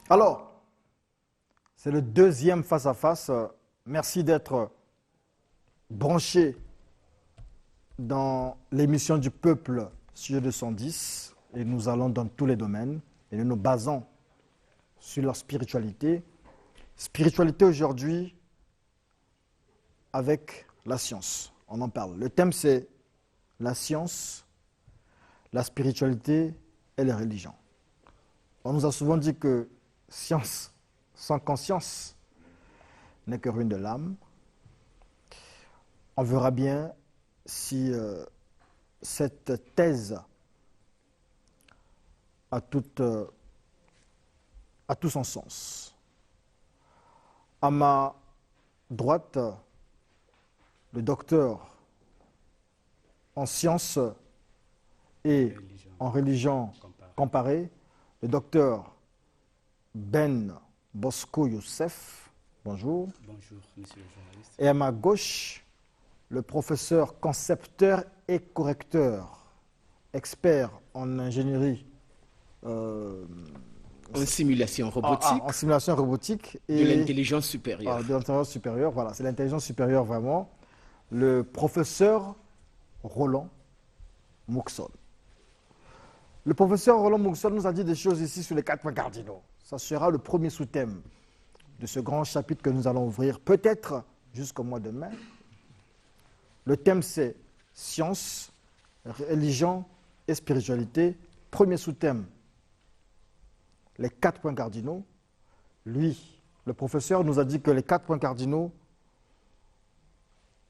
Alors, c'est le deuxième face-à-face. Merci d'être branché dans l'émission du peuple Studio 210. Et nous allons dans tous les domaines et nous nous basons sur leur spiritualité. Spiritualité aujourd'hui avec la science. On en parle. Le thème, c'est la science, la spiritualité et les religions. On nous a souvent dit que science sans conscience n'est que ruine de l'âme. On verra bien si cette thèse a tout son sens. À ma droite, le docteur en sciences et en religion comparée, le docteur Ben Bosco Youssef. Bonjour. Bonjour, monsieur le journaliste. Et à ma gauche, le professeur concepteur et correcteur, expert en ingénierie. En simulation robotique. En simulation robotique. Et de l'intelligence supérieure. De l'intelligence supérieure, voilà, c'est l'intelligence supérieure vraiment. Le professeur Roland Mouxol. Le professeur Roland Mouxol nous a dit des choses ici sur les 4 points cardinaux. Ça sera le premier sous-thème de ce grand chapitre que nous allons ouvrir, peut-être jusqu'au mois de mai. Le thème, c'est science, religion et spiritualité. Premier sous-thème, les 4 points cardinaux. Lui, le professeur, nous a dit que les 4 points cardinaux,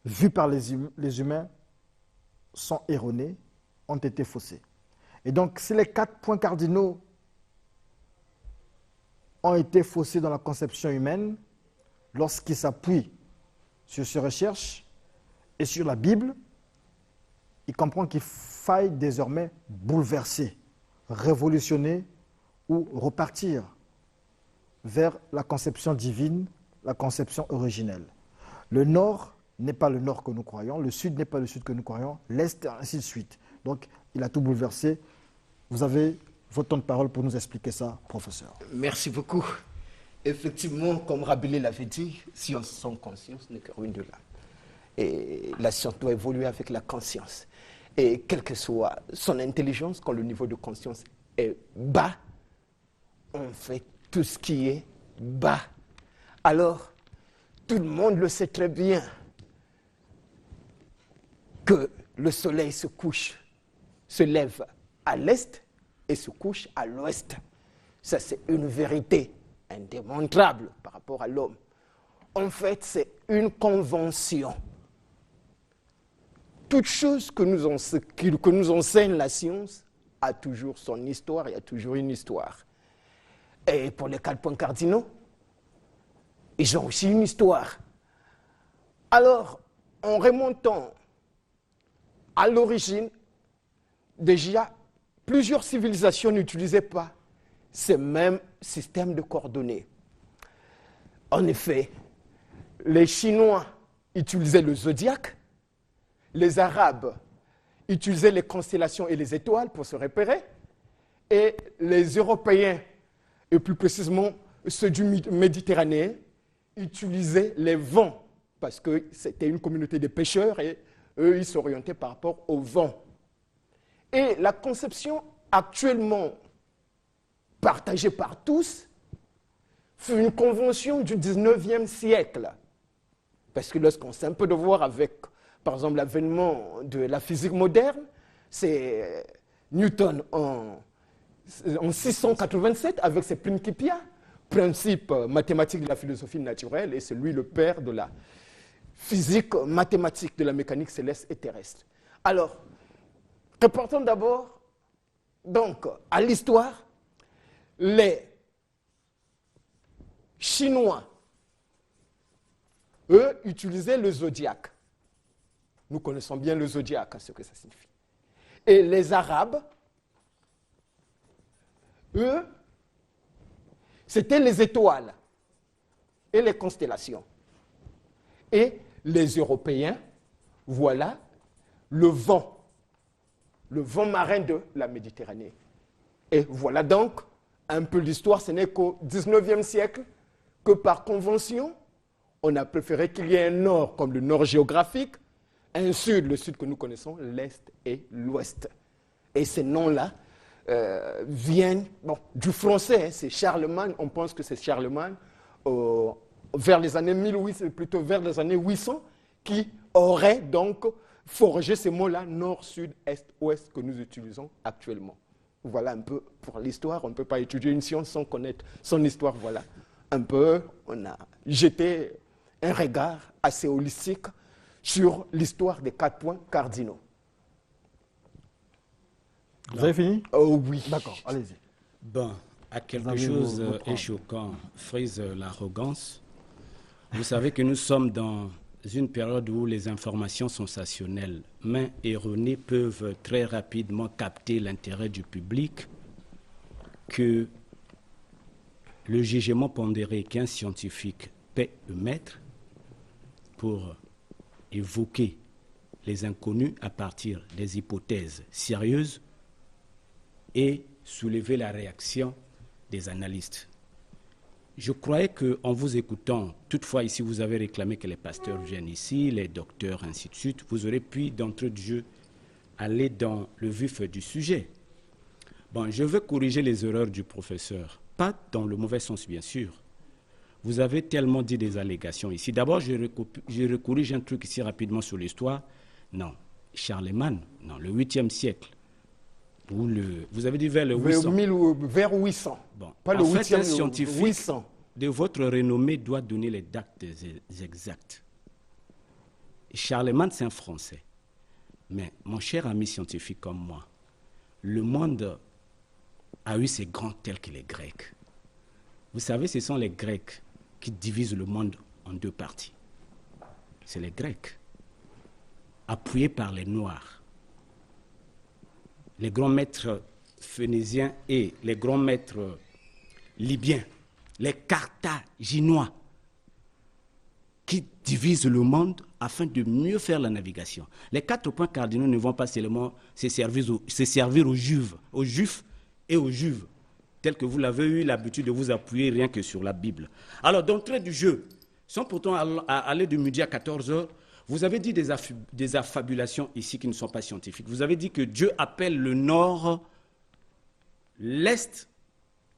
vus par les humains, sont erronés, ont été faussés. Et donc, si les 4 points cardinaux ont été faussés dans la conception humaine, lorsqu'ils s'appuient sur ces recherches et sur la Bible, il comprend qu'il faille désormais bouleverser, révolutionner ou repartir vers la conception divine, la conception originelle. Le nord n'est pas le nord que nous croyons, le sud n'est pas le sud que nous croyons, l'est, ainsi de suite. Donc, il a tout bouleversé. Vous avez votre temps de parole pour nous expliquer ça, professeur. Merci beaucoup. Effectivement, comme Rabelais l'avait dit, science sans conscience n'est que ruine de l'âme. Et la science doit évoluer avec la conscience. Et quelle que soit son intelligence, quand le niveau de conscience est bas, on fait tout ce qui est bas. Alors, tout le monde le sait très bien que le soleil se lève à l'est et se couche à l'ouest. Ça, c'est une vérité indémontrable par rapport à l'homme. En fait, c'est une convention. Toute chose que nous enseigne la science a toujours son histoire, il y a toujours une histoire. Et pour les 4 points cardinaux, ils ont aussi une histoire. Alors, en remontant à l'origine, déjà, plusieurs civilisations n'utilisaient pas ces mêmes systèmes de coordonnées. En effet, les Chinois utilisaient le zodiaque, les Arabes utilisaient les constellations et les étoiles pour se repérer, et les Européens, et plus précisément ceux du Méditerranée, utilisaient les vents, parce que c'était une communauté de pêcheurs et eux, ils s'orientaient par rapport au vent. Et la conception actuellement partagée par tous fut une convention du 19e siècle. Parce que lorsqu'on sait un peu de voir avec, par exemple, l'avènement de la physique moderne, c'est Newton en 687 avec ses Principia, principe mathématique de la philosophie naturelle, et c'est lui le père de la physique mathématique de la mécanique céleste et terrestre. Alors, reportons d'abord donc à l'histoire. Les Chinois, eux, utilisaient le zodiaque. Nous connaissons bien le zodiaque, ce que ça signifie. Et les Arabes, eux, c'était les étoiles et les constellations. Et les Européens, voilà le vent marin de la Méditerranée. Et voilà donc un peu l'histoire, ce n'est qu'au 19e siècle que par convention, on a préféré qu'il y ait un nord comme le nord géographique, un sud, le sud que nous connaissons, l'est et l'ouest. Et ces noms-là viennent du français, c'est Charlemagne, on pense que c'est Charlemagne, vers les années 1800, plutôt vers les années 800, qui aurait donc forgé ces mots-là, nord, sud, est, ouest, que nous utilisons actuellement. Voilà un peu pour l'histoire, on ne peut pas étudier une science sans connaître son histoire, voilà. Un peu, on a jeté un regard assez holistique sur l'histoire des 4 points cardinaux. Vous avez fini? Oh oui. D'accord, allez-y. Bon, à quelque chose est choquant, frise l'arrogance. Vous savez que nous sommes dans une période où les informations sensationnelles, mais erronées, peuvent très rapidement capter l'intérêt du public, que le jugement pondéré qu'un scientifique peut émettre pour évoquer les inconnus à partir des hypothèses sérieuses et soulever la réaction des analystes. Je croyais qu'en vous écoutant, toutefois ici vous avez réclamé que les pasteurs viennent ici, les docteurs, ainsi de suite, vous aurez pu d'entrée de jeu aller dans le vif du sujet. Bon, je veux corriger les erreurs du professeur, pas dans le mauvais sens bien sûr. Vous avez tellement dit des allégations ici. D'abord, je corrige un truc ici rapidement sur l'histoire. Non, Charlemagne, non, le 8e siècle. Vous avez dit vers le 800. Vers 800. Bon. Pas le 8e, un scientifique 800. De votre renommée doit donner les dates exactes. Charlemagne, c'est un Français. Mais mon cher ami scientifique comme moi, le monde a eu ses grands tels que les Grecs. Vous savez, ce sont les Grecs qui divisent le monde en 2 parties. C'est les Grecs, appuyés par les Noirs. Les grands maîtres phéniciens et les grands maîtres libyens, les Carthaginois, qui divisent le monde afin de mieux faire la navigation. Les 4 points cardinaux ne vont pas seulement se servir aux Juifs et aux Juives, tels que vous l'avez eu l'habitude de vous appuyer rien que sur la Bible. Alors, d'entrée du jeu, sans pourtant aller de midi à 14h, vous avez dit des affabulations ici qui ne sont pas scientifiques. Vous avez dit que Dieu appelle le nord, l'est,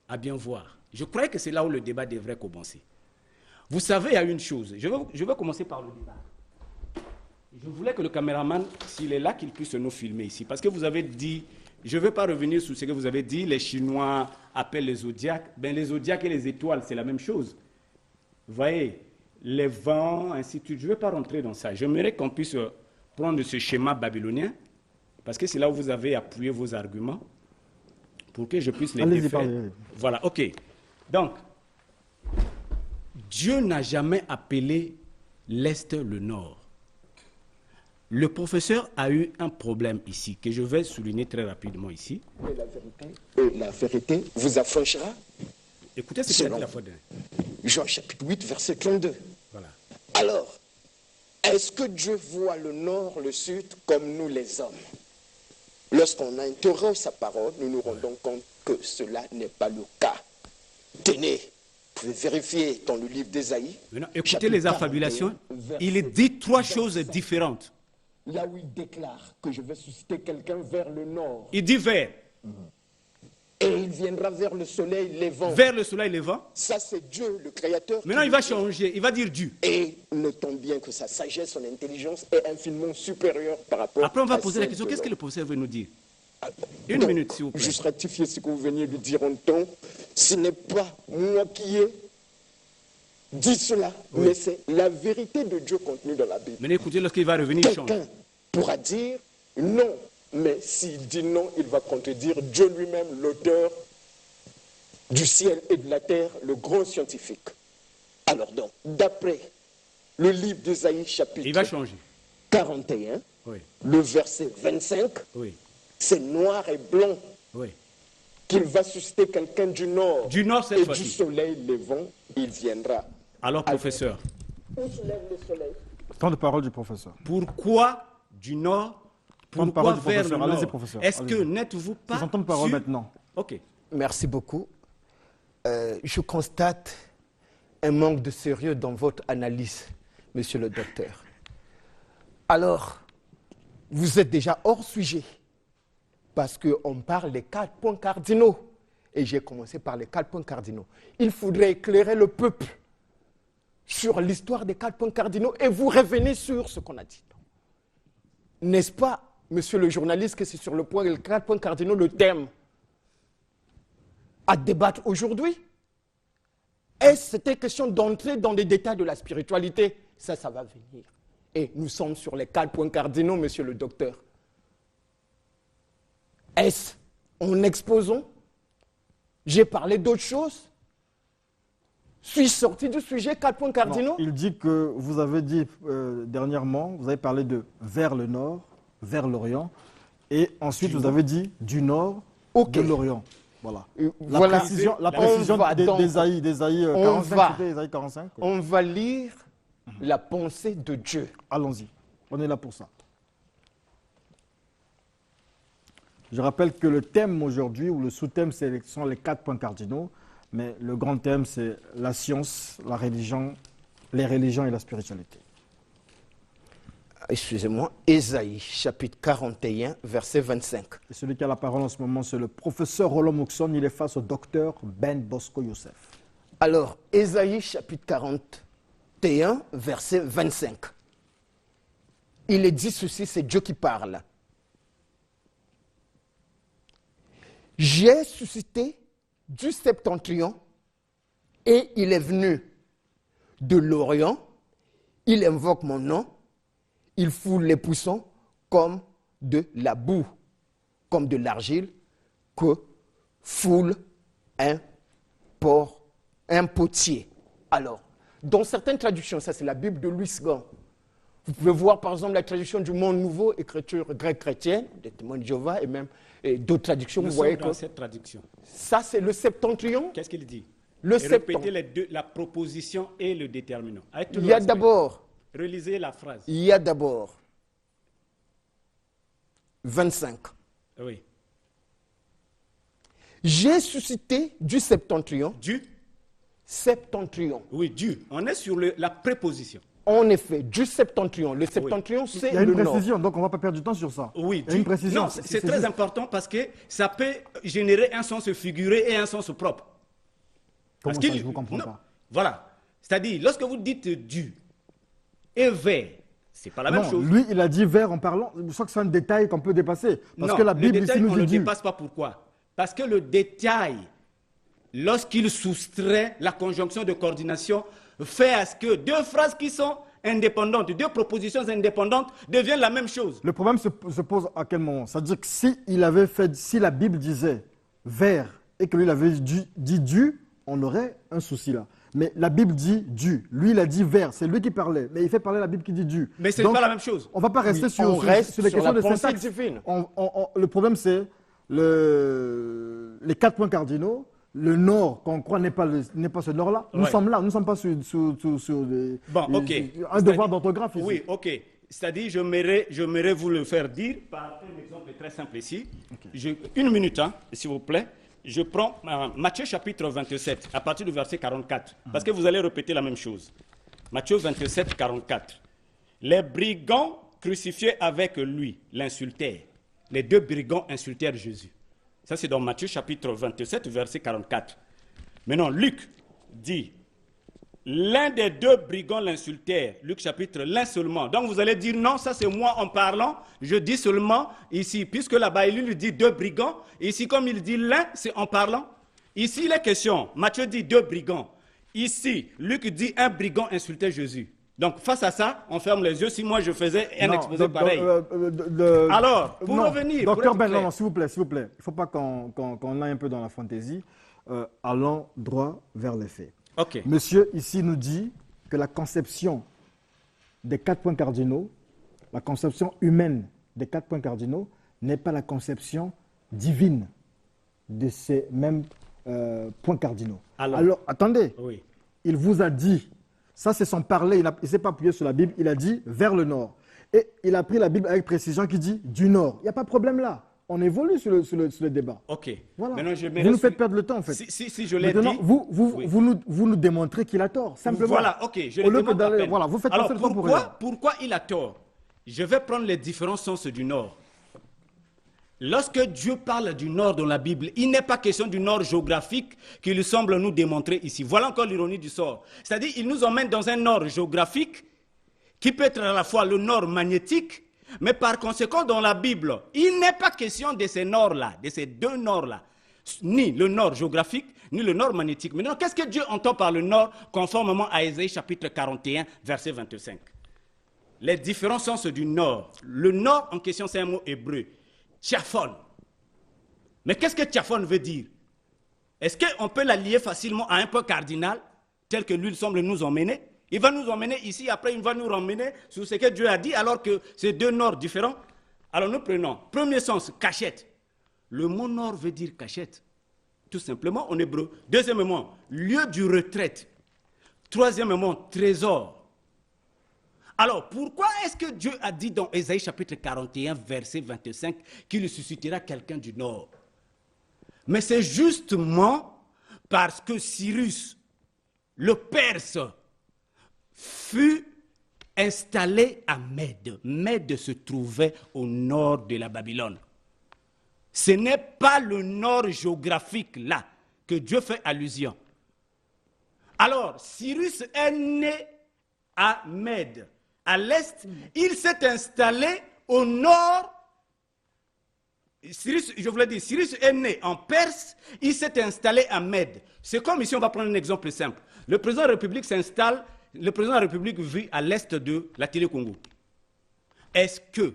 à bien voir. Je croyais que c'est là où le débat devrait commencer. Vous savez, il y a une chose. Je vais commencer par le débat. Je voulais que le caméraman, s'il est là, qu'il puisse nous filmer ici. Parce que vous avez dit, je ne veux pas revenir sur ce que vous avez dit, les Chinois appellent les zodiaques. Ben, les zodiaques et les étoiles, c'est la même chose. Vous voyez, les vents, ainsi de suite. Je ne vais pas rentrer dans ça. J'aimerais qu'on puisse prendre ce schéma babylonien, parce que c'est là où vous avez appuyé vos arguments, pour que je puisse les défaire. Voilà, ok. Donc, Dieu n'a jamais appelé l'Est le Nord. Le professeur a eu un problème ici, que je vais souligner très rapidement ici. Et la vérité vous affranchira. Écoutez ce qu'il a dit la fois dernière. Jean chapitre 8, verset 32. Voilà. Alors, est-ce que Dieu voit le nord, le sud, comme nous les hommes? Lorsqu'on interroge sa parole, nous nous rendons compte que cela n'est pas le cas. Tenez, vous pouvez vérifier dans le livre d'Ésaïe. Maintenant, écoutez les affabulations. Il dit 3 choses différentes. Là où il déclare que je vais susciter quelqu'un vers le nord. Il dit vers. Et il viendra vers le soleil levant. Vers le soleil levant. Ça, c'est Dieu, le Créateur. Maintenant, il va changer. Il va dire Dieu. Et notons bien que sa sagesse, son intelligence est infiniment supérieure par rapport à Après, on va poser la question, qu'est-ce que le professeur veut nous dire? Une minute, s'il vous plaît. Juste rectifier ce que vous veniez de dire en temps. Ce n'est pas moi qui ai dit cela, mais c'est la vérité de Dieu contenue dans la Bible. Mais écoutez, lorsqu'il va revenir, il change. Quelqu'un pourra dire non, mais s'il dit non, il va contredire Dieu lui-même, l'auteur du ciel et de la terre, le grand scientifique. Alors donc, d'après le livre d'Ésaïe, chapitre il va changer. 41, Oui. le verset 25, Oui. c'est noir et blanc Oui. qu'il va susciter quelqu'un du nord. Du nord, cette et fois-ci. du soleil levant, il viendra. Alors, professeur, Où se lève le soleil? Temps de parole du professeur. pourquoi du nord? Temps de Pourquoi parole du vers le professeur. Allez-y, nord? professeur. Est-ce que Allez-y. n'êtes-vous pas C'est son temps de parole sûr? maintenant. Ok. Merci beaucoup. je constate un manque de sérieux dans votre analyse, monsieur le docteur. Alors, vous êtes déjà hors sujet, parce qu'on parle des 4 points cardinaux. Et j'ai commencé par les 4 points cardinaux. Il faudrait éclairer le peuple sur l'histoire des 4 points cardinaux et vous revenez sur ce qu'on a dit. N'est-ce pas, monsieur le journaliste, que c'est sur les 4 points cardinaux le thème à débattre aujourd'hui? Est-ce que c'était question d'entrer dans les détails de la spiritualité? Ça va venir. Et nous sommes sur les 4 points cardinaux, monsieur le docteur. Est-ce en exposant? J'ai parlé d'autres choses? Suis-je sorti du sujet 4 points cardinaux? Non, il dit que vous avez dit dernièrement, vous avez parlé de vers le nord, vers l'Orient, et ensuite vous avez dit du nord, de l'Orient. Voilà. Voilà. La précision d'Ésaïe 45, c'était Ésaïe 45. On va lire la pensée de Dieu. Allons-y, on est là pour ça. Je rappelle que le thème aujourd'hui, ou le sous-thème, ce sont les 4 points cardinaux, mais le grand thème, c'est la science, la religion, les religions et la spiritualité. Excusez-moi, Ésaïe, chapitre 41, verset 25. Et celui qui a la parole en ce moment, c'est le professeur Roland Moukson, il est face au docteur Ben Bosco Youssef. Alors, Ésaïe, chapitre 41, verset 25. Il est dit ceci, c'est Dieu qui parle. J'ai suscité du septentrion et il est venu de l'Orient. Il invoque mon nom. Il foule les poussons comme de la boue, comme de l'argile que foule un potier. Alors, dans certaines traductions, ça c'est la Bible de Louis Gand. Vous pouvez voir par exemple la traduction du Monde Nouveau, écriture grecque chrétienne, des témoins de Jéhovah et même d'autres traductions. Nous vous voyez dans cette traduction. Ça c'est le septentrion. Qu'est-ce qu'il dit? Répétez les deux, la proposition et le déterminant. Il y a d'abord. Relisez la phrase. Il y a d'abord 25. Oui. J'ai suscité du septentrion. Du septentrion. Oui, du. On est sur la préposition. En effet, du septentrion. Le septentrion, c'est le nord. Il y a une précision, donc on ne va pas perdre du temps sur ça. Oui, il y a une précision. Non, c'est très important parce que ça peut générer un sens figuré et un sens propre. Comment parce ça, je ne vous comprends pas. Voilà. C'est-à-dire, lorsque vous dites du et vers, c'est pas la même chose. Lui, il a dit vers en parlant. Je crois que c'est un détail qu'on peut dépasser. Parce non, que la Bible le détail, ici nous on dit ne du. le dépasse pas. Pourquoi? Parce que le détail, lorsqu'il soustrait la conjonction de coordination, fait à ce que 2 phrases qui sont indépendantes, 2 propositions indépendantes deviennent la même chose. Le problème se pose à quel moment? C'est-à-dire que si la Bible disait vers et que lui il avait dit du, on aurait un souci là. Mais la Bible dit du. Lui, il a dit vers. C'est lui qui parlait. Mais il fait parler la Bible qui dit du. Mais ce n'est pas la même chose. On ne va pas rester sur les questions de syntaxe. Le problème, c'est les 4 points cardinaux. Le nord, qu'on croit n'est pas ce nord-là. Nous sommes là. Nous ne sommes pas sur un devoir d'orthographe ici. Oui, ok. C'est-à-dire, j'aimerais vous le faire dire par un exemple très simple ici. Okay. 1 minute, hein, s'il vous plaît. Je prends Matthieu chapitre 27, à partir du verset 44, parce que vous allez répéter la même chose. Matthieu 27, 44. Les brigands crucifiés avec lui l'insultèrent. Les 2 brigands insultèrent Jésus. Ça, c'est dans Matthieu chapitre 27, verset 44. Maintenant, Luc dit, l'un des 2 brigands l'insultèrent. Luc chapitre, l'un seulement. Donc, vous allez dire, non, ça c'est moi en parlant. Je dis seulement ici, puisque là-bas, il lui dit 2 brigands. Ici, comme il dit l'un, c'est en parlant. Ici, il est question. Matthieu dit 2 brigands. Ici, Luc dit 1 brigand insultait Jésus. Donc, face à ça, on ferme les yeux. Si moi, je faisais un exposé pareil. Alors, pour revenir... Docteur Ben, non, s'il vous plaît. Il ne faut pas qu'on aille un peu dans la fantaisie. Allons droit vers les faits. Okay. Monsieur, ici, nous dit que la conception des 4 points cardinaux, la conception humaine des 4 points cardinaux, n'est pas la conception divine de ces mêmes points cardinaux. Alors attendez, oui. Il vous a dit, ça c'est son parler, il ne s'est pas appuyé sur la Bible, il a dit vers le nord. Et il a pris la Bible avec précision qui dit du nord. Il n'y a pas de problème là. on évolue sur le débat. Ok. Voilà. Maintenant, je Vous nous faites perdre le temps, en fait. Si je l'ai dit. Maintenant, oui. vous nous démontrez qu'il a tort, simplement. Voilà, ok. Je Au le lieu que démontre à peine. voilà, vous faites Alors, passer le temps pour rien. pourquoi il a tort? Je vais prendre les différents sens du nord. Lorsque Dieu parle du nord dans la Bible, il n'est pas question du nord géographique qu'il semble nous démontrer ici. Voilà encore l'ironie du sort. C'est-à-dire, il nous emmène dans un nord géographique qui peut être à la fois le nord magnétique, mais par conséquent, dans la Bible, il n'est pas question de ces nords-là, de ces deux nords-là, ni le nord géographique, ni le nord magnétique. Maintenant, qu'est-ce que Dieu entend par le nord, conformément à Ésaïe chapitre 41, verset 25? Les différents sens du nord. Le nord en question, c'est un mot hébreu. Tchaphon. Mais qu'est-ce que tchaphon veut dire? Est-ce qu'on peut la lier facilement à un point cardinal, tel que lui semble nous emmener? Il va nous emmener ici, après il va nous emmener sur ce que Dieu a dit, alors que c'est deux nords différents. Alors nous prenons, premier sens, cachette. Le mot nord veut dire cachette, tout simplement en hébreu. Deuxièmement, lieu du retraite. Troisièmement, trésor. Alors, pourquoi est-ce que Dieu a dit dans Ésaïe chapitre 41, verset 25, qu'il suscitera quelqu'un du nord? Mais c'est justement parce que Cyrus, le Perse, fut installé à Mède. Mède se trouvait au nord de la Babylone. Ce n'est pas le nord géographique là que Dieu fait allusion. Alors, Cyrus est né à Mède. À l'est, il s'est installé au nord. Cyrus, je vous l'ai dit, Cyrus est né en Perse, il s'est installé à Mède. C'est comme ici, on va prendre un exemple simple. Le président de la République s'installe, le président de la République vit à l'est de la Télé-Congo. Est-ce que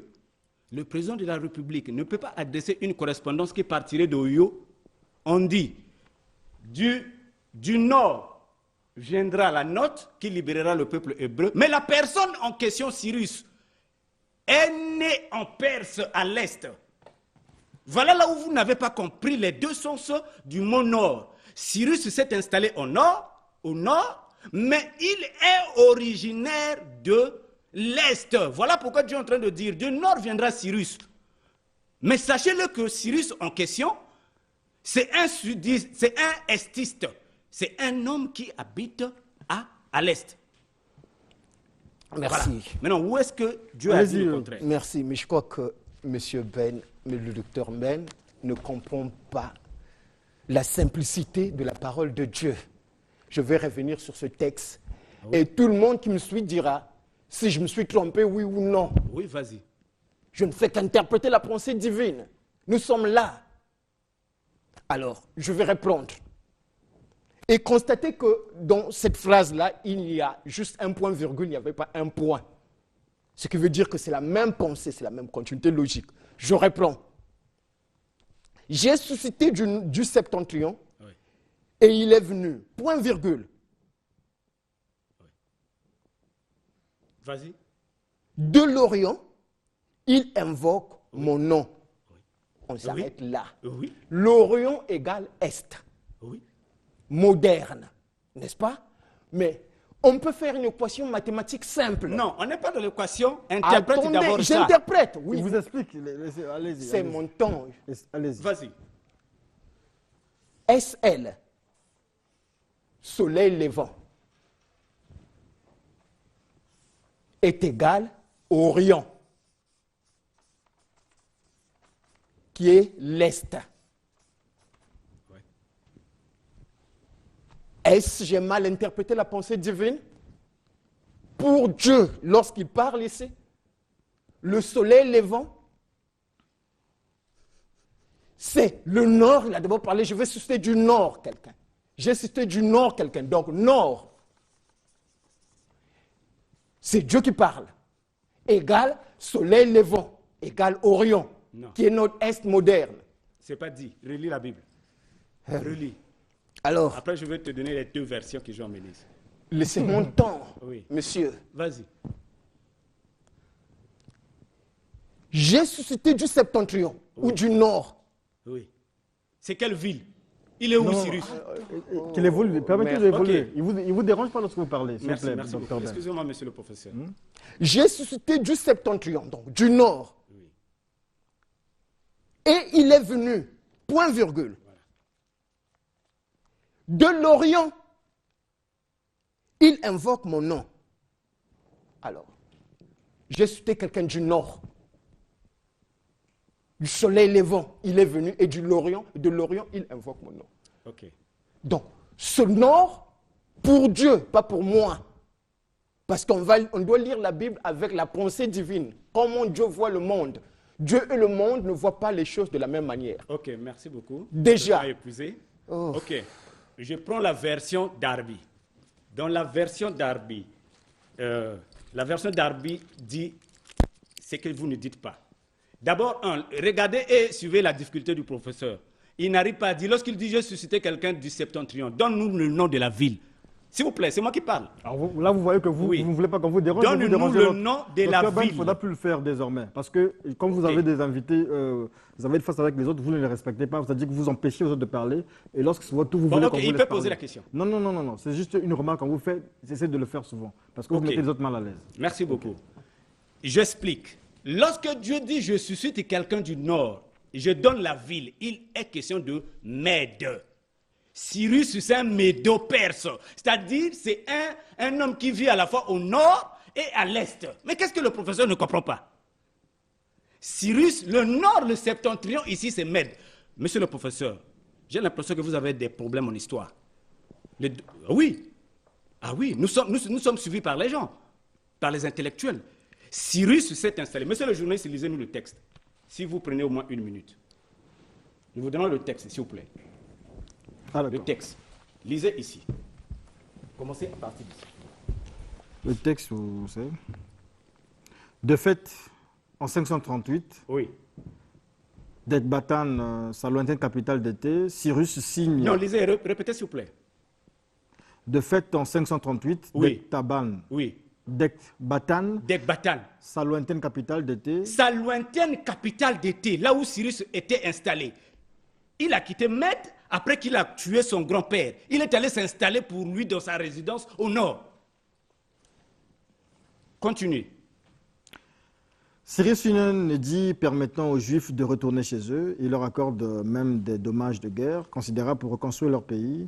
le président de la République ne peut pas adresser une correspondance qui partirait d'Oyo? On dit, du nord viendra la note qui libérera le peuple hébreu. Mais la personne en question, Cyrus, est née en Perse à l'est. Voilà là où vous n'avez pas compris les deux sens du mot nord. Cyrus s'est installé au nord, mais il est originaire de l'est. Voilà pourquoi Dieu est en train de dire, du nord viendra Cyrus. Mais sachez-le que Cyrus en question, c'est un estiste. C'est un homme qui habite à l'est. Merci. Voilà. Maintenant, où est-ce que Dieu a dit le contraire? Merci, mais je crois que M. Ben, le docteur Ben, ne comprend pas la simplicité de la parole de Dieu. Je vais revenir sur ce texte. Oui. Et tout le monde qui me suit dira si je me suis trompé, oui ou non. Oui, vas-y. Je ne fais qu'interpréter la pensée divine. Nous sommes là. Alors, je vais répondre. Et constatez que dans cette phrase-là, il y a juste un point virgule, il n'y avait pas un point. Ce qui veut dire que c'est la même pensée, c'est la même continuité logique. Je reprends. J'ai suscité du septentrion, oui, et il est venu, point virgule. Oui. Vas-y. De l'Orient, il invoque mon nom. Oui. On s'arrête là. Oui. L'Orient égale Est. Oui. Moderne, n'est-ce pas? Mais on peut faire une équation mathématique simple. Non, on n'est pas dans l'équation. Interprète d'abord ça. J'interprète, oui. Je vous explique. Allez-y. C'est mon temps. Allez-y. Vas-y. SL, soleil levant, est égal Orient, qui est l'Est. Est-ce que j'ai mal interprété la pensée divine? Pour Dieu, lorsqu'il parle ici, le soleil levant, c'est le nord. Il a d'abord parlé, je vais susciter du nord quelqu'un. J'ai suscité du nord quelqu'un. Donc, nord, c'est Dieu qui parle. Égal soleil levant, égal Orient, qui est notre Est moderne. C'est pas dit. Relis la Bible. Relis. Alors, après, je vais te donner les deux versions que j'ai emmenées. Laissez mon temps, oui, monsieur. Vas-y. J'ai suscité du septentrion, oui, ou du nord. Oui. C'est quelle ville? Il est où, Cyrus? Qu'il évolue. Permettez d'évoluer. Okay. Il vous dérange pas lorsque vous parlez. Merci, plaît, merci beaucoup. Excusez-moi, monsieur le professeur. J'ai suscité du septentrion, donc du nord. Oui. Et il est venu, point virgule, de l'Orient, il invoque mon nom. Alors, j'ai cité quelqu'un du Nord, du soleil levant, il est venu, et de l'Orient, il invoque mon nom. Ok. Donc, ce Nord, pour Dieu, pas pour moi. Parce qu'on doit lire la Bible avec la pensée divine. Comment Dieu voit le monde. Dieu et le monde ne voient pas les choses de la même manière. Ok, merci beaucoup. Déjà. Je suis épuisé. Oh. Ok, je prends la version Darby. Dans la version Darby dit ce que vous ne dites pas. D'abord, regardez et suivez la difficulté du professeur. Il n'arrive pas à dire, lorsqu'il dit « je suscité quelqu'un du septentrion », donne-nous le nom de la ville. S'il vous plaît, c'est moi qui parle. Alors là, vous voyez que vous ne voulez pas qu'on vous dérange. Donne-nous le nom de la ville. Il ne faudra plus le faire désormais. Parce que quand vous avez des invités, vous avez une face avec les autres, vous ne les respectez pas. C'est-à-dire que vous empêchez aux autres de parler. Et lorsque c'est votre tour, vous voulez qu'on vous laisse il peut poser la question. Non. C'est juste une remarque qu'on vous fait. Essayez de le faire souvent. Parce que vous mettez les autres mal à l'aise. Merci beaucoup. J'explique. Lorsque Dieu dit « je suscite quelqu'un du nord », je donne la ville, il est question de Mède. Cyrus, c'est un Médo-Perse, c'est-à-dire c'est un homme qui vit à la fois au nord et à l'est. Mais qu'est-ce que le professeur ne comprend pas? Cyrus, le nord, le septentrion, ici c'est Mède. Monsieur le professeur, j'ai l'impression que vous avez des problèmes en histoire. Oui, nous sommes suivis par les gens, par les intellectuels. Cyrus s'est installé. Monsieur le journaliste, lisez-nous le texte. Si vous prenez au moins une minute. Nous vous donnons le texte, s'il vous plaît. Le texte. Lisez ici. Commencez à partir d'ici. Le texte, vous savez. De fait, en 538, oui. d'Ecbatane, sa lointaine capitale d'été, Cyrus signe... Non, lisez, répétez s'il vous plaît. De fait, en 538, oui. d'Ecbatane, oui. d'Ecbatane, sa lointaine capitale d'été... Sa lointaine capitale d'été, là où Cyrus était installé. Il a quitté Mède après qu'il a tué son grand-père. Il est allé s'installer pour lui dans sa résidence au nord. Continue. Cyrus signe un édit permettant aux Juifs de retourner chez eux. Il leur accorde même des dommages de guerre considérables pour reconstruire leur pays.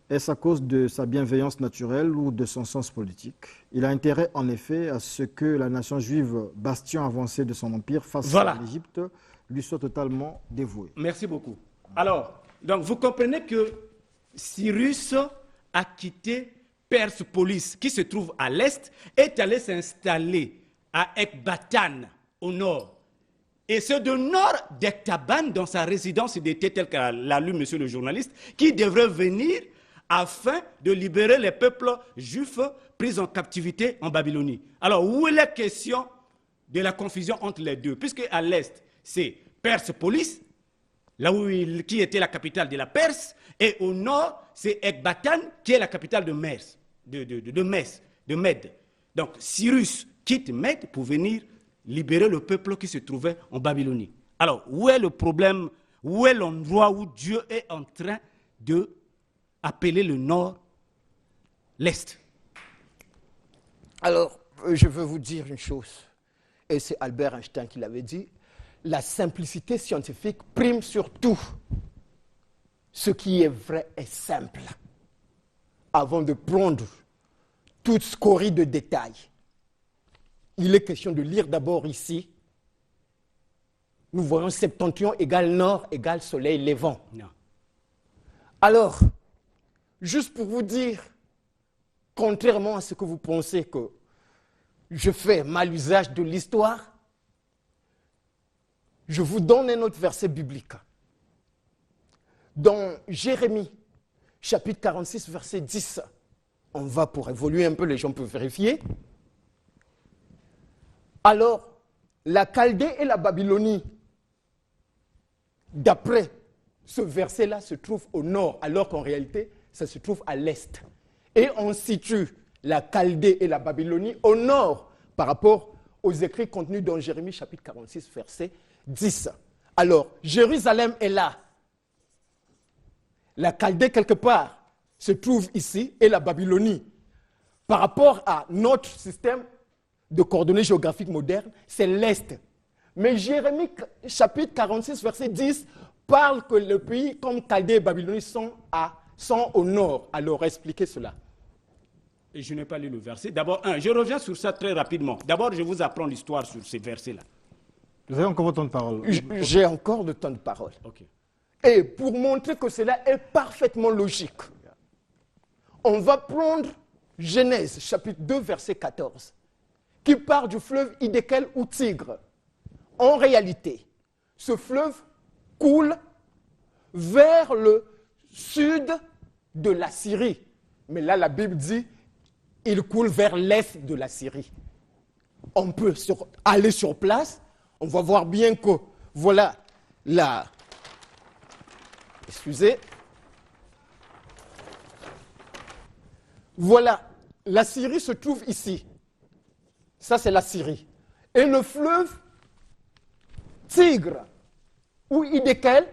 Est-ce à cause de sa bienveillance naturelle ou de son sens politique? Il a intérêt, en effet, à ce que la nation juive, bastion avancé de son empire, face à l'Égypte, lui soit totalement dévouée. Merci beaucoup. Alors, donc vous comprenez que Cyrus a quitté Persépolis, qui se trouve à l'est, est allé s'installer à Ecbatane, au nord. Et c'est de nord d'Ecbatane, dans sa résidence d'été, telle qu'a lu monsieur le journaliste, qui devrait venir afin de libérer les peuples juifs pris en captivité en Babylonie. Alors, où est la question de la confusion entre les deux? Puisque à l'est, c'est Persépolis, là où qui était la capitale de la Perse, et au nord, c'est Ecbatane, qui est la capitale de Mède. Donc, Cyrus quitte Mède pour venir libérer le peuple qui se trouvait en Babylonie. Alors, où est le problème? Où est l'endroit où Dieu est en train de appeler le nord l'est? Alors, je veux vous dire une chose, et c'est Albert Einstein qui l'avait dit, la simplicité scientifique prime sur tout. Ce qui est vrai est simple. Avant de prendre toute scorie de détails, il est question de lire d'abord ici. Nous voyons septentrion égale nord égale soleil levant. Non. Alors, juste pour vous dire, contrairement à ce que vous pensez que je fais mal usage de l'histoire, je vous donne un autre verset biblique. Dans Jérémie, chapitre 46, verset 10, on va pour évoluer un peu, les gens peuvent vérifier. Alors, la Chaldée et la Babylonie, d'après ce verset-là, se trouvent au nord, alors qu'en réalité, ça se trouve à l'est. Et on situe la Chaldée et la Babylonie au nord par rapport aux écrits contenus dans Jérémie, chapitre 46, verset 10. Alors, Jérusalem est là. La Chaldée, quelque part, se trouve ici, et la Babylonie. Par rapport à notre système de coordonnées géographiques modernes, c'est l'Est. Mais Jérémie, chapitre 46, verset 10, parle que le pays comme Chaldée et Babylonie sont au nord. Alors expliquez cela. Et je n'ai pas lu le verset. D'abord, je reviens sur ça très rapidement. D'abord, je vous apprends l'histoire sur ces versets-là. Vous avez encore votre temps de parole. J'ai encore le temps de parole. Ok. Et pour montrer que cela est parfaitement logique, on va prendre Genèse, chapitre 2, verset 14, qui part du fleuve Hiddekel ou Tigre. En réalité, ce fleuve coule vers le sud de la Syrie. Mais là, la Bible dit, il coule vers l'est de la Syrie. On peut aller sur place, on va voir bien que, voilà, excusez. Voilà, la Syrie se trouve ici. Ça, c'est la Syrie. Et le fleuve Tigre ou Hiddekel,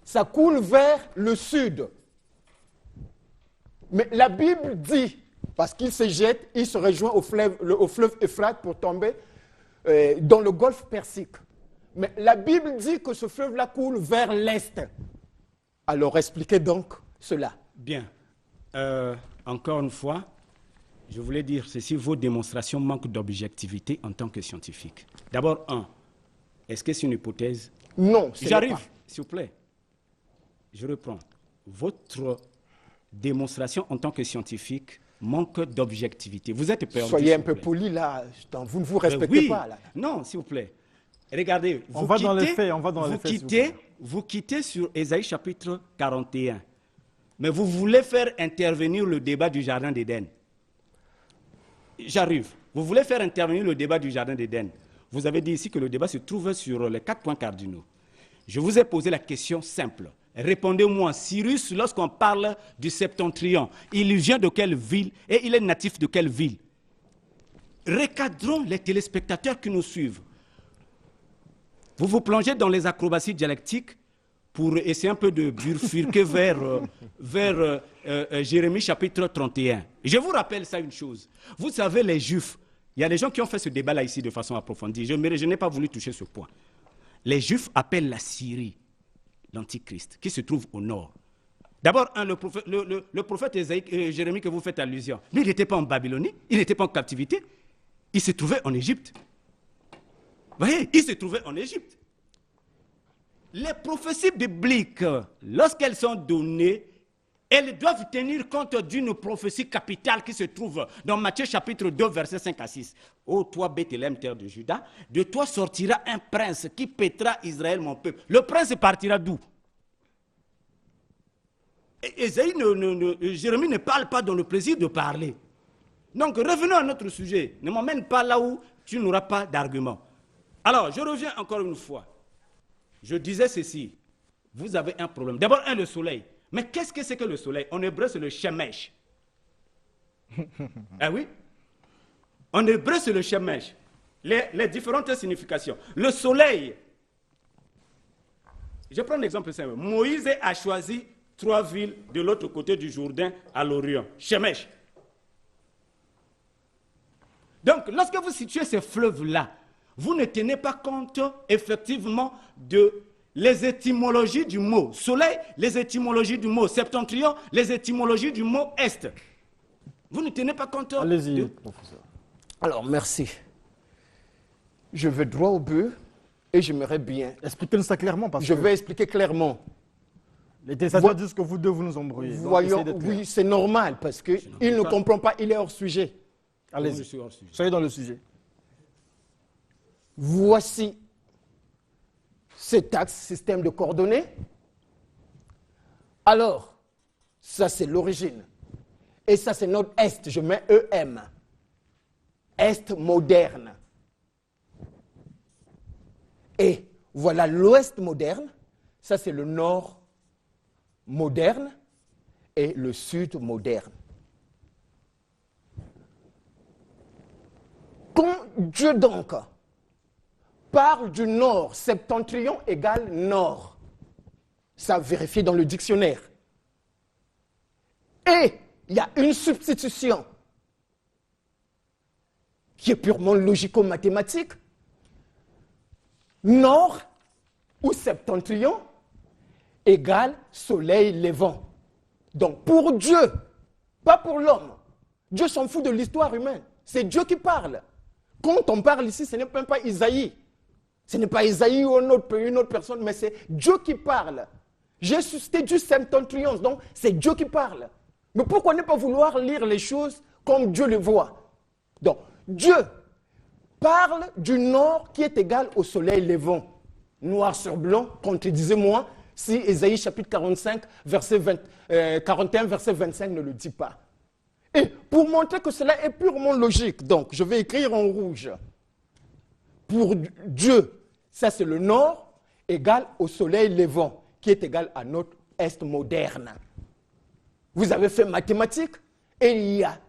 ça coule vers le sud. Mais la Bible dit, parce qu'il se jette, il se rejoint au fleuve Euphrate pour tomber dans le golfe Persique. Mais la Bible dit que ce fleuve-là coule vers l'est. Alors expliquez donc cela. Bien. Encore une fois, je voulais dire ceci, vos démonstrations manquent d'objectivité en tant que scientifique. D'abord, est-ce que c'est une hypothèse? Non, j'arrive, s'il vous plaît. Je reprends. Votre démonstration en tant que scientifique manque d'objectivité. Vous êtes perdu. Soyez un peu poli là, vous ne vous respectez pas là. Non, s'il vous plaît. Regardez, on va dans les faits, on va dans les faits. Vous quittez sur Ésaïe chapitre 41, mais vous voulez faire intervenir le débat du jardin d'Éden. J'arrive. Vous voulez faire intervenir le débat du jardin d'Éden. Vous avez dit ici que le débat se trouve sur les 4 points cardinaux. Je vous ai posé la question simple. Répondez-moi, Cyrus, lorsqu'on parle du Septentrion, il vient de quelle ville et il est natif de quelle ville? Recadrons les téléspectateurs qui nous suivent. Vous vous plongez dans les acrobaties dialectiques pour essayer un peu de bifurquer vers Jérémie chapitre 31. Je vous rappelle ça une chose. Vous savez, les Juifs, il y a des gens qui ont fait ce débat-là ici de façon approfondie. Je n'ai pas voulu toucher ce point. Les Juifs appellent la Syrie l'Antichrist, qui se trouve au nord. D'abord, le prophète Jérémie que vous faites allusion, lui, il n'était pas en Babylonie, il n'était pas en captivité, il se trouvait en Égypte. Vous voyez, il se trouvait en Égypte. Les prophéties bibliques, lorsqu'elles sont données, elles doivent tenir compte d'une prophétie capitale qui se trouve dans Matthieu chapitre 2, versets 5 à 6. « Ô toi, Bethléem, terre de Juda, de toi sortira un prince qui paîtra Israël, mon peuple. » Le prince partira d'où? Jérémie ne parle pas dans le plaisir de parler. Donc revenons à notre sujet. Ne m'emmène pas là où tu n'auras pas d'argument. Alors, je reviens encore une fois. Je disais ceci. Vous avez un problème. D'abord, le soleil. Mais qu'est-ce que c'est que le soleil? En hébreu, c'est le shemesh. Ah oui? En hébreu, c'est le shemesh. Les différentes significations. Le soleil. Je prends un exemple simple. Moïse a choisi 3 villes de l'autre côté du Jourdain à l'Orient. Shemesh. Donc, lorsque vous situez ces fleuves-là, vous ne tenez pas compte effectivement de les étymologies du mot soleil, les étymologies du mot septentrion, les étymologies du mot est. Vous ne tenez pas compte. Allez-y, professeur. Alors, merci. Je vais droit au but et j'aimerais bien. Expliquez-nous ça clairement. Parce je vais expliquer clairement. Les téléspectateurs disent que vous deux, vous nous embrouillez. Voyons, oui, c'est normal parce qu'il ne comprend pas, il est hors sujet. Allez-y, soyez dans le sujet. Voici cet axe système de coordonnées. Alors, ça c'est l'origine. Et ça c'est notre Est, je mets EM. Est moderne. Et voilà l'Ouest moderne, ça c'est le Nord moderne et le Sud moderne. Quand Dieu donc parle du Nord, septentrion égale Nord, ça vérifie dans le dictionnaire. Et il y a une substitution qui est purement logico-mathématique. nord ou septentrion égale soleil levant. Donc pour Dieu, pas pour l'homme. Dieu s'en fout de l'histoire humaine. C'est Dieu qui parle. Quand on parle ici, ce n'est même pas Isaïe. Ce n'est pas Isaïe ou une autre personne, mais c'est Dieu qui parle. J'ai suscité du septentrion, donc c'est Dieu qui parle. Mais pourquoi ne pas vouloir lire les choses comme Dieu les voit? Donc, Dieu parle du nord qui est égal au soleil levant. Noir sur blanc, contredisez-moi si Ésaïe chapitre 45, 41, verset 25 ne le dit pas. Et pour montrer que cela est purement logique, donc je vais écrire en rouge. Pour Dieu, ça c'est le nord égal au soleil levant, qui est égal à notre est moderne. Vous avez fait mathématiques et il y a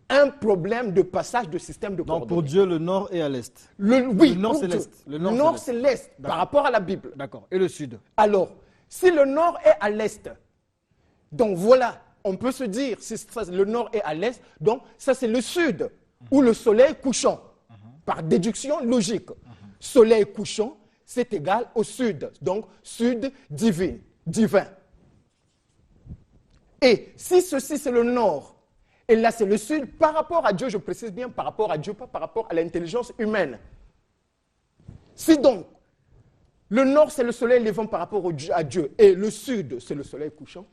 un problème de passage de système de coordonnées. Donc pour Dieu, le nord est à l'est. Oui, le nord c'est l'est. Le nord c'est l'est par rapport à la Bible. D'accord. Et le sud? Alors, si le nord est à l'est, donc voilà, on peut se dire, si le nord est à l'est, donc ça c'est le sud, ou le soleil couchant, par déduction logique. Soleil couchant, c'est égal au sud, donc sud divin. Et si ceci c'est le nord, et là c'est le sud, par rapport à Dieu, je précise bien par rapport à Dieu, pas par rapport à l'intelligence humaine. Si donc, le nord c'est le soleil levant par rapport à Dieu, et le sud c'est le soleil couchant,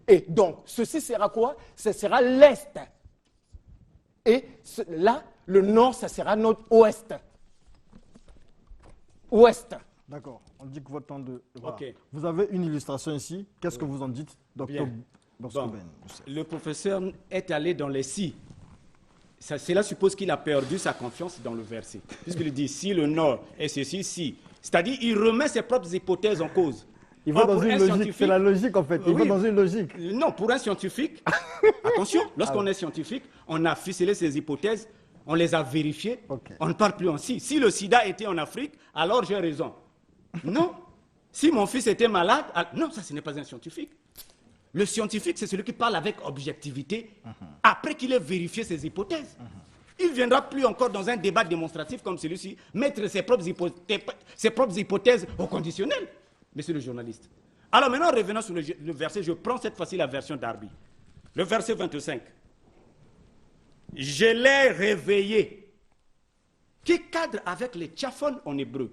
et donc ceci sera quoi? Ce sera l'est. Et là, le nord, ça sera notre ouest. Ouest. D'accord. On dit que votre temps de... Voilà. Ok. Vous avez une illustration ici. Qu'est-ce que vous en dites, docteur Bien. Boscoben? Le professeur est allé dans les si. Cela suppose qu'il a perdu sa confiance dans le verset. Puisqu'il dit si le nord est ceci, si. C'est-à-dire il remet ses propres hypothèses en cause. Il va Or, dans pour une un logique. scientifique- C'est la logique en fait. Il va Oui. dans une logique. Non, pour un scientifique, attention, lorsqu'on est scientifique, on a ficelé ses hypothèses, on les a vérifiées, Ok. on ne parle plus en si. Si le sida était en Afrique, alors j'ai raison. Non. Si mon fils était malade, non, ça ce n'est pas un scientifique. Le scientifique, c'est celui qui parle avec objectivité après qu'il ait vérifié ses hypothèses. Il ne viendra plus encore dans un débat démonstratif comme celui-ci, mettre ses propres hypothèses au conditionnel, monsieur le journaliste. Alors maintenant, revenons sur le verset, je prends cette fois-ci la version d'Arby. Le verset 25. Je l'ai réveillé, qui cadre avec les tchaphon en hébreu.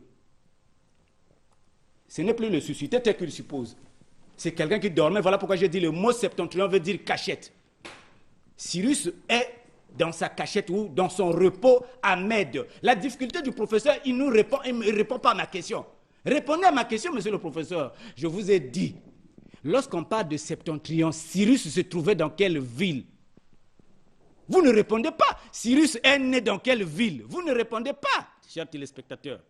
Ce n'est plus le suscité tel qu'il suppose. C'est quelqu'un qui dormait. Voilà pourquoi j'ai dit le mot septentrion veut dire cachette. Cyrus est dans sa cachette ou dans son repos à Mède. La difficulté du professeur, il ne répond pas à ma question. Répondez à ma question, monsieur le professeur. Je vous ai dit, lorsqu'on parle de septentrion, Cyrus se trouvait dans quelle ville? Vous ne répondez pas. Cyrus est né dans quelle ville? Vous ne répondez pas, chers téléspectateurs.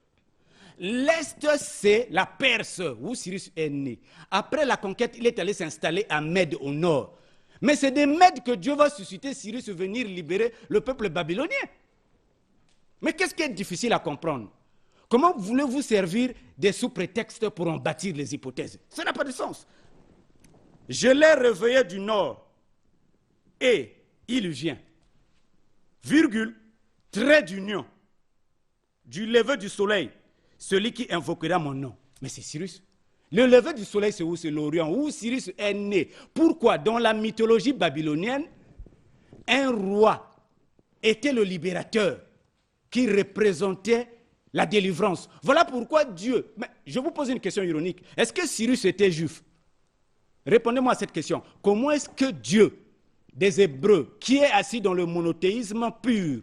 L'Est, c'est la Perse, où Cyrus est né. Après la conquête, il est allé s'installer à Mède, au nord. Mais c'est des Mèdes que Dieu va susciter Cyrus venir libérer le peuple babylonien. Mais qu'est-ce qui est difficile à comprendre? Comment voulez-vous servir des sous-prétextes pour en bâtir les hypothèses? Ça n'a pas de sens. Je l'ai réveillé du nord et il vient, virgule, trait d'union, du lever du soleil, celui qui invoquera mon nom. Mais c'est Cyrus. Le lever du soleil, c'est où? C'est l'Orient, où Cyrus est né. Pourquoi? Dans la mythologie babylonienne, un roi était le libérateur qui représentait la délivrance. Voilà pourquoi Dieu... Mais je vous pose une question ironique. Est-ce que Cyrus était juif? Répondez-moi à cette question. Comment est-ce que Dieu des Hébreux, qui est assis dans le monothéisme pur,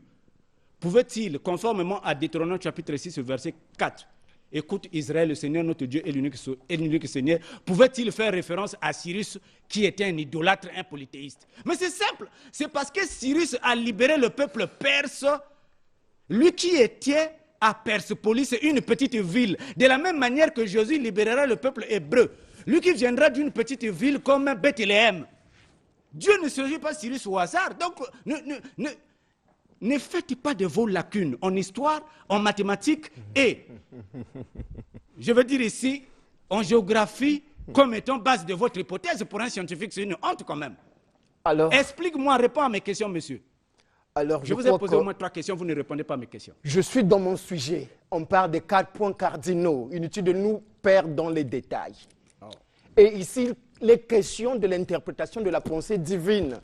pouvait-il, conformément à Deutéronome chapitre 6, verset 4, écoute Israël, le Seigneur notre Dieu est l'unique Seigneur, pouvait-il faire référence à Cyrus qui était un idolâtre, un polythéiste? Mais c'est simple, c'est parce que Cyrus a libéré le peuple perse, lui qui était à Persepolis, une petite ville, de la même manière que Jésus libérera le peuple hébreu, lui qui viendra d'une petite ville comme Bethléem. Dieu ne choisit pas Cyrus au hasard, donc ne faites pas de vos lacunes en histoire, en mathématiques et, je veux dire ici, en géographie, comme étant base de votre hypothèse. Pour un scientifique, c'est une honte quand même. Alors, Explique-moi, réponds à mes questions, monsieur. Alors, Je vous ai posé au moins 3 questions, vous ne répondez pas à mes questions. Je suis dans mon sujet. On parle des 4 points cardinaux. Inutile de nous perdre dans les détails. Oh. Et ici, les questions de l'interprétation de la pensée divine.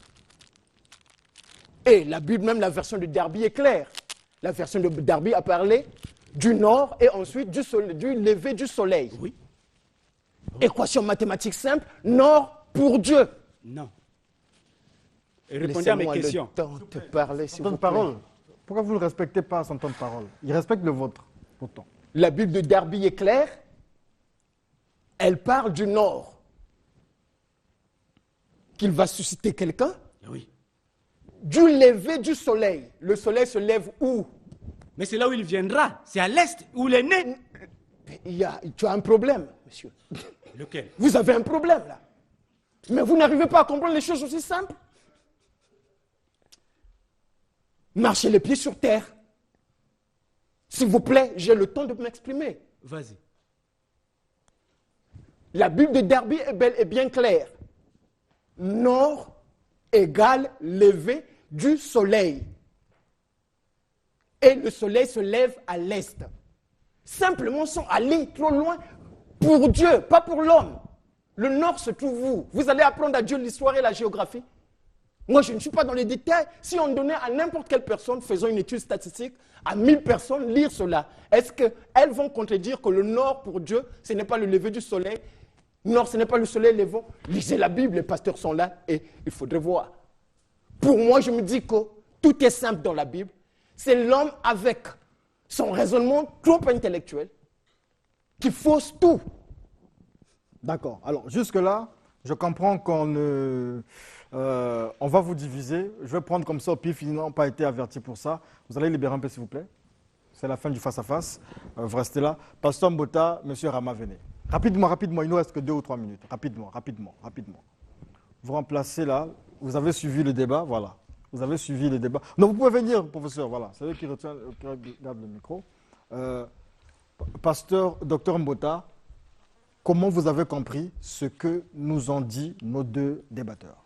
Et la Bible, même la version de Darby est claire. La version de Darby a parlé du nord et ensuite du lever du soleil. Oui. Équation mathématique simple, nord pour Dieu. Non. Et répondez à mes questions. Le temps de parler, s'il Son temps vous de plaît. parole. Pourquoi vous ne respectez pas son temps de parole? Il respecte le vôtre, pourtant. La Bible de Darby est claire. Elle parle du nord. Qu'il va susciter quelqu'un. Oui. Du lever du soleil. Le soleil se lève où? Mais c'est là où il viendra. C'est à l'est où il est né. Tu as un problème, monsieur. Lequel? Vous avez un problème là. Mais vous n'arrivez pas à comprendre les choses aussi simples. Marchez les pieds sur terre. S'il vous plaît, j'ai le temps de m'exprimer. Vas-y. La Bible de Darby est belle et bien claire. Nord égale lever du soleil. Et le soleil se lève à l'est. Simplement sans aller trop loin pour Dieu, pas pour l'homme. Le nord se trouve où? Vous allez apprendre à Dieu l'histoire et la géographie. Moi, je ne suis pas dans les détails. Si on donnait à n'importe quelle personne, faisons une étude statistique, à 1000 personnes lire cela, est-ce qu'elles vont contredire que le nord pour Dieu, ce n'est pas le lever du soleil? Nord, ce n'est pas le soleil levant. Lisez la Bible, les pasteurs sont là et il faudrait voir. Pour moi, je me dis que tout est simple dans la Bible. C'est l'homme avec son raisonnement trop intellectuel qui fausse tout. D'accord. Alors, jusque-là, je comprends qu'on on va vous diviser. Je vais prendre comme ça au pif, ils n'ont pas été avertis pour ça. Vous allez libérer un peu, s'il vous plaît. C'est la fin du face-à-face. Vous restez là. Pasteur Mbota, Monsieur Rama, venez. Rapidement, rapidement. Il ne nous reste que 2 ou 3 minutes. Rapidement, rapidement, rapidement. Vous remplacez là. Vous avez suivi le débat. Voilà. Vous avez suivi le débat. Non, vous pouvez venir, professeur. Voilà. C'est eux qui regardent le micro. Pasteur, docteur Mbota, comment vous avez compris ce que nous ont dit nos 2 débatteurs?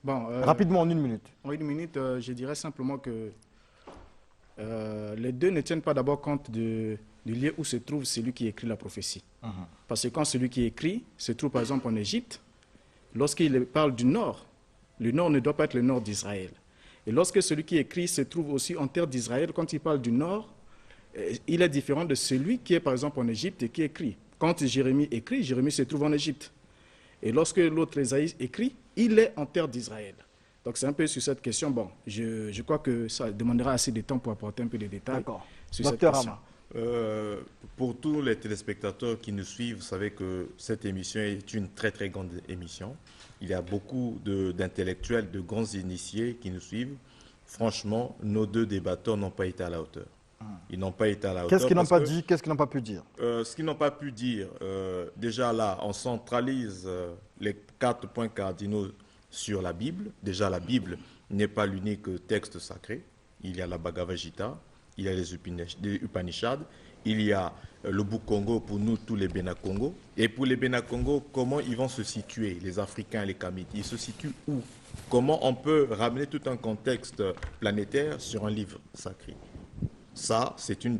Bon, Rapidement, en 1 minute. En 1 minute, je dirais simplement que les 2 ne tiennent pas d'abord compte du lieu où se trouve celui qui écrit la prophétie. Parce que quand celui qui écrit se trouve par exemple en Égypte, lorsqu'il parle du nord, le nord ne doit pas être le nord d'Israël. Et lorsque celui qui écrit se trouve aussi en terre d'Israël, quand il parle du nord, il est différent de celui qui est par exemple en Égypte et qui écrit. Quand Jérémie écrit, Jérémie se trouve en Égypte. Et lorsque l'autre Ésaïe écrit, il est en terre d'Israël. Donc c'est un peu sur cette question. Bon, je crois que ça demandera assez de temps pour apporter un peu de détails. D'accord. Sur cette Docteur question. Rama. Pour tous les téléspectateurs qui nous suivent, vous savez que cette émission est une très très grande émission. Il y a beaucoup d'intellectuels, de grands initiés qui nous suivent. Franchement, nos 2 débatteurs n'ont pas été à la hauteur. Ils n'ont pas été à la hauteur. Qu'est-ce qu'ils n'ont pas dit? Qu'est-ce qu'ils n'ont pas pu dire? Ce qu'ils n'ont pas pu dire, déjà là, on centralise les 4 points cardinaux sur la Bible. Déjà, la Bible n'est pas l'unique texte sacré. Il y a la Bhagavad Gita, il y a les Upanishads, il y a le Bukongo pour nous, tous les Béna-Congo. Et pour les Béna-Congo, comment ils vont se situer, les Africains, les Kamites? Ils se situent où? Comment on peut ramener tout un contexte planétaire sur un livre sacré? Ça, c'est une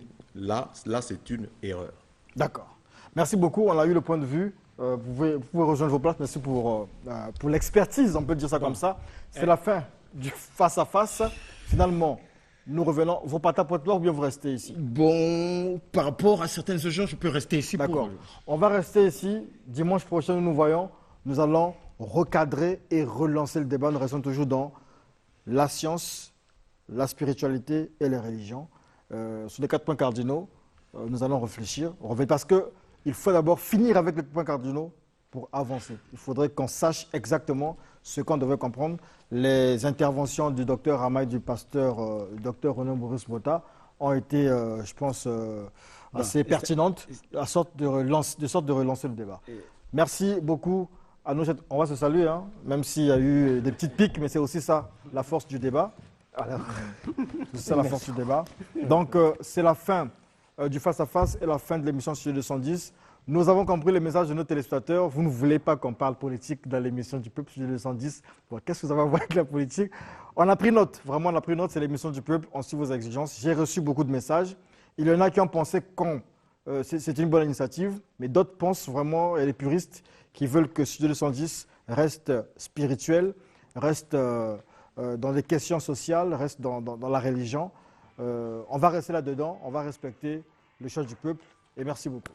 erreur. D'accord. Merci beaucoup. On a eu le point de vue. Vous pouvez rejoindre vos places. Merci pour l'expertise, on peut dire ça comme ça. C'est la fin du face-à-face. Finalement, nous revenons. Vos patapotes là ou bien vous restez ici? Bon, par rapport à certaines urgences, je peux rester ici. D'accord. On va rester ici. Dimanche prochain, nous nous voyons. Nous allons recadrer et relancer le débat. Nous restons toujours dans la science, la spiritualité et les religions. Sur les 4 points cardinaux, nous allons réfléchir. Parce qu'il faut d'abord finir avec les points cardinaux pour avancer. Il faudrait qu'on sache exactement ce qu'on devait comprendre. Les interventions du docteur Rama et du pasteur docteur René Maurice Mbota ont été, je pense, assez pertinentes, de sorte de relancer le débat. Merci beaucoup à nous. On va se saluer, hein, même s'il y a eu des petites piques, mais c'est aussi ça, la force du débat. C'est ça la force du débat. Donc, c'est la fin du face-à-face et la fin de l'émission Studio 210. Nous avons compris le message de nos téléspectateurs. Vous ne voulez pas qu'on parle politique dans l'émission du peuple sur le 210. Bon, qu'est-ce que vous avez à voir avec la politique? On a pris note, vraiment on a pris note, c'est l'émission du peuple, on suit vos exigences. J'ai reçu beaucoup de messages. Il y en a qui ont pensé que c'est une bonne initiative, mais d'autres pensent vraiment, et les puristes, qui veulent que Studio 210 reste spirituel, reste dans les questions sociales, reste dans la religion. On va rester là-dedans, on va respecter le choix du peuple, et merci beaucoup.